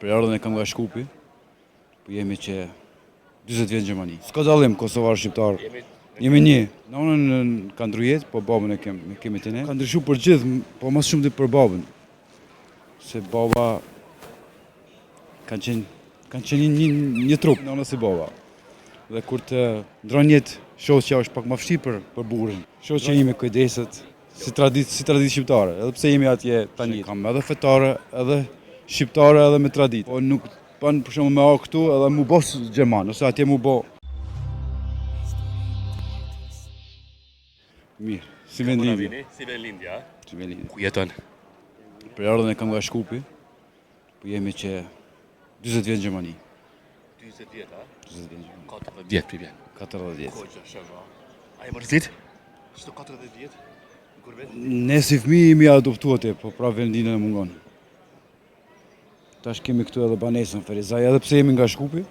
Për ardhën e kam nga Shkupi, po jemi që 40 vjetë në Gjermani. S'ka dallim kosovar shqiptar. Jemi një. Nonën ka ndrujet, po babën e kemi të ne. Ka ndryshu për gjithë, po mas shumë të për babën. Se baba kanë qenë një trup, nona si baba. Dhe kur të ndron jetë, shoqja është pak më vështirë për burrin. Shoqja ime kujdeset si traditë shqiptare, edhe pse jemi atje tani. Kam edhe fetare, edhe shqiptare, edhe me traditë. Po nuk pan për shembull me këtu edhe mu bos gjerman, ose atje mu bo. Mirë, si vendlindje. Si vendlindje, a? Si vendlindje. Ku jeton? Për ardhën e kam nga Shkupi, po jemi që 40 vjetë në Gjermani. 40 vjet, a? 40 vjetë në Gjermani. 40 vjet për vjen. 40 vjetë. Koqë, shëva. A e mërzit? Çdo 40 vjet? Kur vet? Ne si fëmijë jemi adoptuar atje, po pra vendinën e mungon. Tash kemi këtu edhe banesën Ferizaj, edhe pse jemi nga Shkupi,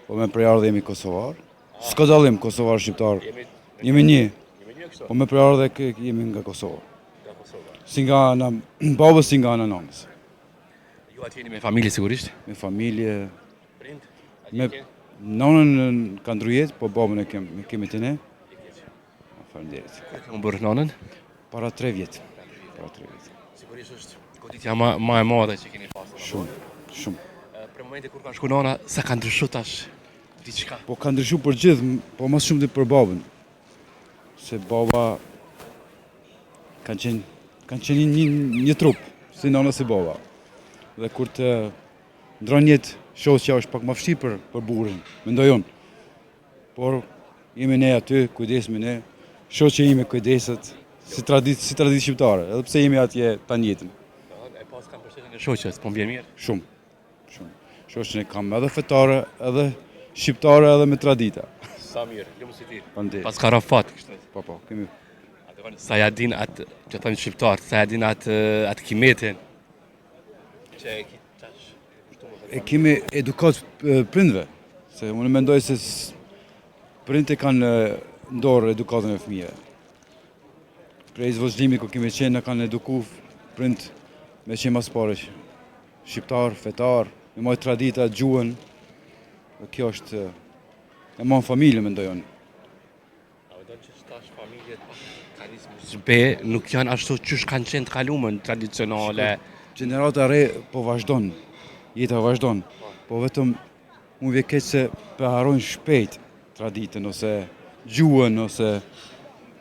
po me prejardhje jemi kosovar. S'ka dallim kosovar shqiptar. Jemi një. Po me prejardhje jemi nga Kosova. Nga Kosova. Si nga ana babës, si nga ana nënës. Ju atje jeni me familje sigurisht? Me familje. Prind? Me nonën ka ndrujet, po babën e kemi të ne. Faleminderit. Kur kemë bërë nonën? Para 3 vjet. Para 3 vjet. Sigurisht është goditja më e madhe që keni pasur. Shumë. Për momente kur ka shku nona, sa ka ndryshu tash diçka? Po ka ndryshu për gjithë, po mas shumë të për babën. Se baba kanë qenë një trup, si nona si baba. Dhe kur të ndron jetë, shoqja është pak më vështirë për burrin, mendoj unë. Por jemi ne aty, kujdesemi ne, shoqja ime kujdeset si traditë shqiptare, edhe pse jemi atje tani jetën. E pas kam përshtetjen e shoqës, po m'vjen mirë. Shumë. Shoqën e kam edhe fetare, edhe shqiptare, edhe me tradita. Sa mirë, lumë si ti. Faleminderit. Pas ka rafat kështu. Po, kemi. Sa ja din atë, që thënë shqiptar, sa ja din atë kimetin. Që e ki tash. E kemi edukat prindve, se unë mendoj se prindët e kanë ndorë edukatën e fëmijëve. Prej zvozhlimit ku kemi qenë, në kanë eduku prindë me qenë mas pare shqiptar, fetar, me majtë tradita, gjuhën. Kjo është e ma në familje, mendoj unë. A me do që shtash familjet karizmë zbe, nuk janë ashtu qysh kanë qenë të kalumën tradicionale. Gjenerata re po vazhdon, jeta vazhdon, po vetëm unë vje keq se përharojnë shpejt traditën, ose gjuhën, ose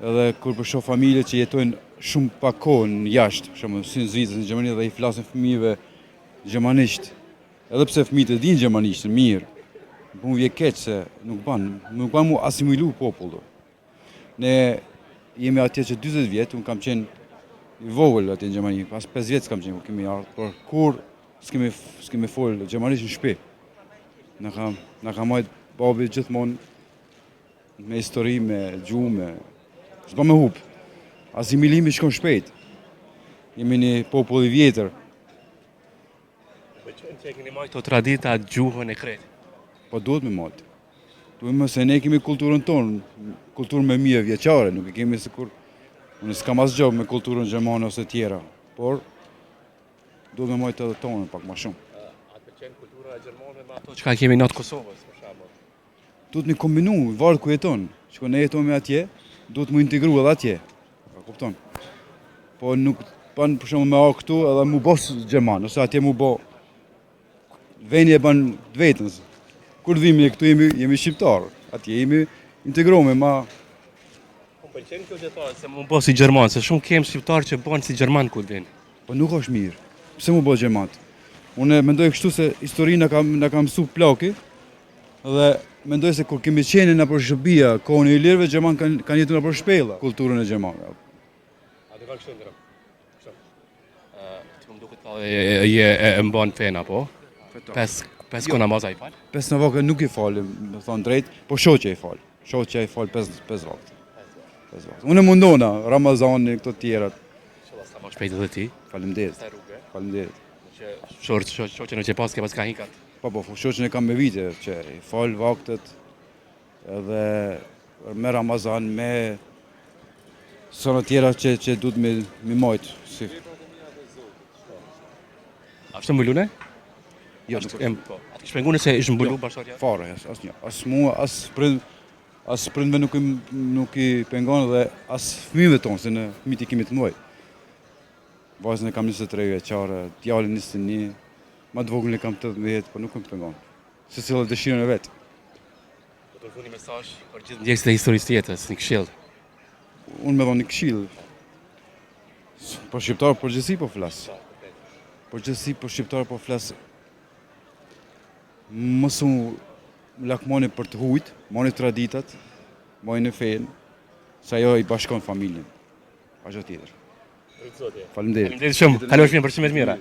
edhe kur për shoh familje që jetojnë shumë pak kohë në jashtë, shumë si në Zvicër, në Gjermani, dhe i flasin fëmijëve gjermanisht. Edhe pse fëmijët e dinë gjermanisht mirë, po unë vje keq se nuk ban mu asimilu popullu. Ne jemi atje që 40 vjetë, unë kam qenë i vogël atje në Gjermani, pas 5 vjetë kam qenë, ku kemi ardhur, por kur s'kemi folë gjermanisht në shtëpi. Na ka marrë babi gjithmonë me histori, me gjuhë, s'ka me hub. Asimilimi shkon shpejt. Jemi një popull i vjetër. Me qenë që e keni majtë të tradita gjuhën e kretë. Po duhet me majtë. Duhet se ne kemi kulturën tonë, kulturën me mije vjeqare, nuk e kemi se kur... Unë s'kam as gjë me kulturën gjermane ose tjera, por duhet me majtë edhe tonë pak ma shumë. A të qenë kultura gjermane me ato që ka kemi natë Kosovës, për shembull? Duhet me kombinu, varet ku jeton. Që ne jeton me atje, duhet me integru edhe atje. A kupton? Po nuk pan për shembull me këtu edhe mu bos gjerman, ose atje mu bo veni e ban vetën. Kur dhimi këtu jemi shqiptar, atje jemi integruar ma. Po pëlqen kjo që thonë se mu bo si gjerman, se shumë kemë shqiptar që bën si gjerman kur vin. Po nuk është mirë. Pse mu bo gjerman? Unë mendoj kështu se historinë na ka mësu plaki, dhe mendoj se kur kemi qenë në për shëbia, kohën e ilirëve, gjerman kanë jetu në për shpela, kulturën e gjermanëve. A të ka kështu ndërëm? Të më duket të e mban fena, po? 5 ko namaza i falë? 5 namaza nuk i falë, me thonë drejt, po shoqja i falë. Shoqja i falë 5 vakte. Unë e mundona, Ramazani, këto tjerat. Shëlla sa ma shpejt edhe ti? Faleminderit. Shoqen në që pas ke pas ka hikat? Po, shoqen e kam me vite, që i falë vaktet, edhe me Ramazan, me sënë tjera që duhet me majtë. A shtë më lune? Jo, Atë kish pengu nëse ishte mbulu bashkëria? fare, asnjë. As mua, as prindve nuk i pengon dhe as fëmijëve tonë, se në fëmijët i kemi të mëdhej. Vajzën e kam 23 vjeçare, djalin 21, më të voglin e kam 18, po nuk më pengon. Se cilë dëshirën e vet. Do të dërgoni mesazh për gjithë ndjekësit e historisë të jetës, një këshill. Unë me dhoni këshill. Për shqiptarë përgjithësi po flas. Përgjithësi për shqiptarë po flas. Mos u lakmoni për të hujt, moni traditat, moni në fen, se ajo i bashkon familjen. Pa gjë tjetër. Faleminderit. Faleminderit shumë. Kalosh mirë, përshime të mira.